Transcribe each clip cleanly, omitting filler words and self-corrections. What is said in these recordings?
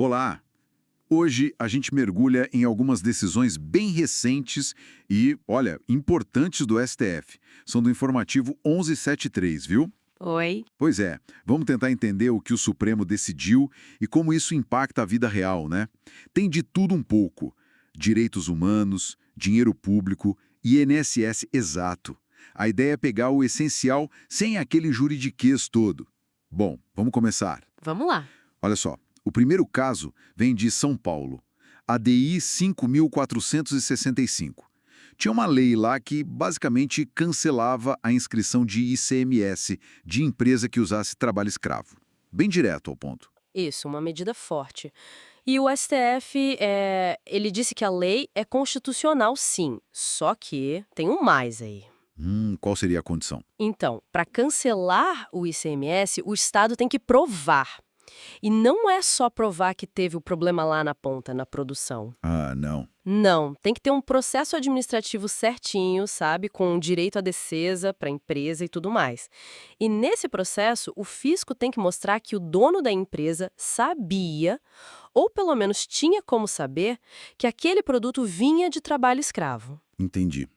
Olá! Hoje a gente mergulha em algumas decisões bem recentes e, olha, importantes do STF. São do informativo 1173, viu? Oi. Pois é, vamos tentar entender o que o Supremo decidiu e como isso impacta a vida real, né? Tem de tudo um pouco: direitos humanos, dinheiro público, INSS exato. A ideia é pegar o essencial sem aquele juridiquês todo. Bom, vamos começar. Vamos lá. Olha só, o primeiro caso vem de São Paulo, ADI 5.465. Tinha uma lei lá que basicamente cancelava a inscrição de ICMS de empresa que usasse trabalho escravo. Bem direto ao ponto. Isso, uma medida forte. E o STF, ele disse que a lei é constitucional, sim. Só que tem um mais aí. Qual seria a condição? Então, para cancelar o ICMS, o Estado tem que provar. E não é só provar que teve o problema lá na ponta, na produção. Ah, não. Não, tem que ter um processo administrativo certinho, sabe? Com direito à defesa para a empresa e tudo mais. E nesse processo, o fisco tem que mostrar que o dono da empresa sabia, ou pelo menos tinha como saber, que aquele produto vinha de trabalho escravo. Entendi.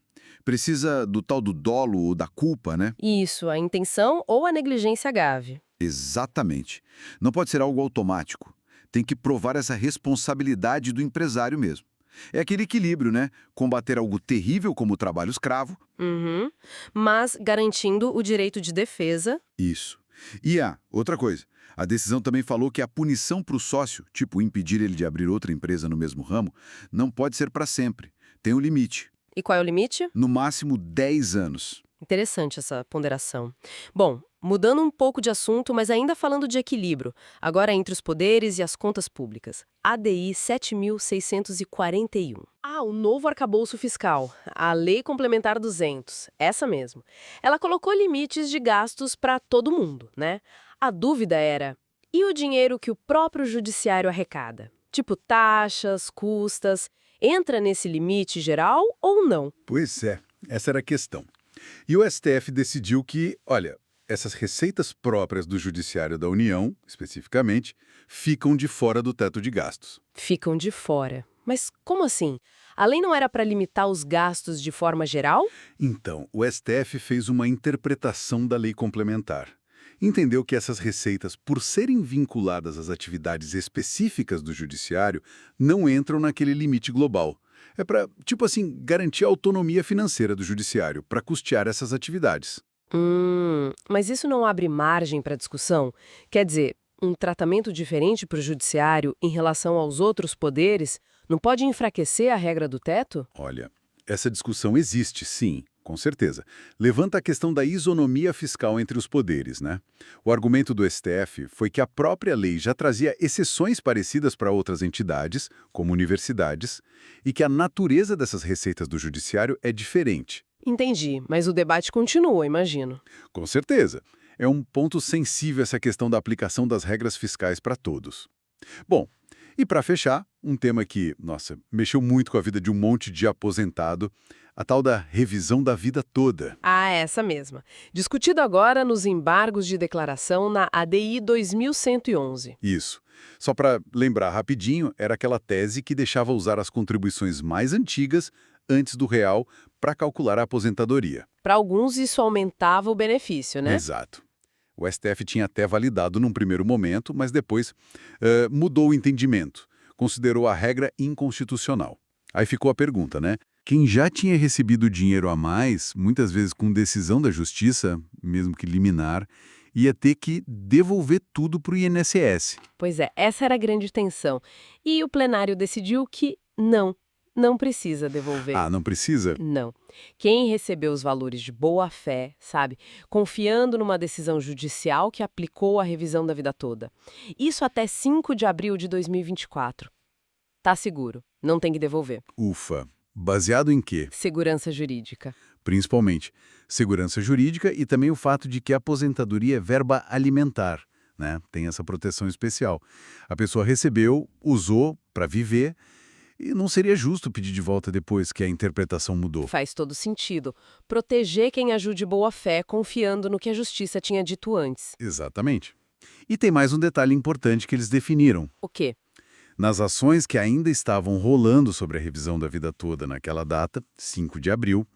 Precisa do tal do dolo ou da culpa, né? Isso, a intenção ou a negligência grave. Exatamente. Não pode ser algo automático. Tem que provar essa responsabilidade do empresário mesmo. É aquele equilíbrio, né? Combater algo terrível como o trabalho escravo. Uhum. Mas garantindo o direito de defesa. Isso. E outra coisa. A decisão também falou que a punição para o sócio, tipo impedir ele de abrir outra empresa no mesmo ramo, não pode ser para sempre. Tem um limite. E qual é o limite? No máximo 10 anos. Interessante essa ponderação. Bom, mudando um pouco de assunto, mas ainda falando de equilíbrio, agora entre os poderes e as contas públicas. ADI 7.641. O novo arcabouço fiscal, a Lei Complementar 200, essa mesmo. Ela colocou limites de gastos para todo mundo, né? A dúvida era, e o dinheiro que o próprio judiciário arrecada? Tipo taxas, custas, entra nesse limite geral ou não? Pois é, essa era a questão. E o STF decidiu que, olha, essas receitas próprias do Judiciário da União, especificamente, ficam de fora do teto de gastos. Ficam de fora. Mas como assim? A lei não era para limitar os gastos de forma geral? Então, o STF fez uma interpretação da lei complementar. Entendeu que essas receitas, por serem vinculadas às atividades específicas do Judiciário, não entram naquele limite global. É para, tipo assim, garantir a autonomia financeira do Judiciário para custear essas atividades. Mas isso não abre margem para discussão? Quer dizer, um tratamento diferente para o judiciário em relação aos outros poderes não pode enfraquecer a regra do teto? Olha, essa discussão existe, sim, com certeza. Levanta a questão da isonomia fiscal entre os poderes, né? O argumento do STF foi que a própria lei já trazia exceções parecidas para outras entidades, como universidades, e que a natureza dessas receitas do judiciário é diferente. Entendi, mas o debate continua, imagino. Com certeza. É um ponto sensível essa questão da aplicação das regras fiscais para todos. Bom, e para fechar, um tema que, nossa, mexeu muito com a vida de um monte de aposentado, a tal da revisão da vida toda. Essa mesma. Discutido agora nos embargos de declaração na ADI 2111. Isso. Só para lembrar rapidinho, era aquela tese que deixava usar as contribuições mais antigas, antes do real, para calcular a aposentadoria. Para alguns, isso aumentava o benefício, né? Exato. O STF tinha até validado num primeiro momento, mas depois mudou o entendimento. Considerou a regra inconstitucional. Aí ficou a pergunta, né? Quem já tinha recebido dinheiro a mais, muitas vezes com decisão da justiça, mesmo que liminar, ia ter que devolver tudo para o INSS. Pois é, essa era a grande tensão. E o plenário decidiu que não precisa devolver. Ah, não precisa? Não. Quem recebeu os valores de boa fé, sabe, confiando numa decisão judicial que aplicou a revisão da vida toda. Isso até 5 de abril de 2024. Tá seguro, não tem que devolver. Ufa. Baseado em quê? Segurança jurídica. Principalmente segurança jurídica e também o fato de que a aposentadoria é verba alimentar, né? Tem essa proteção especial. A pessoa recebeu, usou para viver e não seria justo pedir de volta depois que a interpretação mudou. Faz todo sentido. Proteger quem agiu de boa fé, confiando no que a justiça tinha dito antes. Exatamente. E tem mais um detalhe importante que eles definiram. O quê? Nas ações que ainda estavam rolando sobre a revisão da vida toda naquela data, 5 de abril,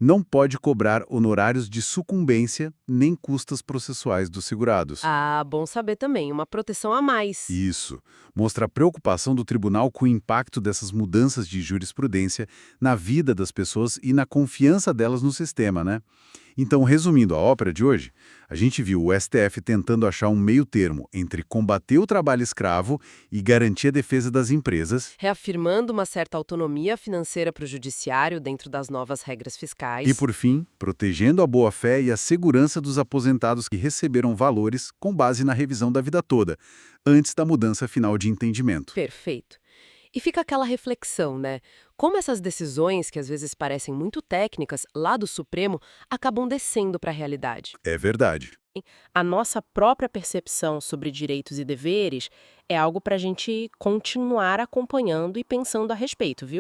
não pode cobrar honorários de sucumbência nem custas processuais dos segurados. Ah, bom saber também, uma proteção a mais. Isso mostra a preocupação do tribunal com o impacto dessas mudanças de jurisprudência na vida das pessoas e na confiança delas no sistema, né? Então, resumindo a ópera de hoje, a gente viu o STF tentando achar um meio termo entre combater o trabalho escravo e garantir a defesa das empresas, Reafirmando uma certa autonomia financeira para o judiciário dentro das novas regras fiscais. e, por fim, protegendo a boa-fé e a segurança dos aposentados que receberam valores com base na revisão da vida toda, antes da mudança final de entendimento. Perfeito. E fica aquela reflexão, né? Como essas decisões, que às vezes parecem muito técnicas, lá do Supremo, acabam descendo para a realidade. É verdade. A nossa própria percepção sobre direitos e deveres é algo para a gente continuar acompanhando e pensando a respeito, viu?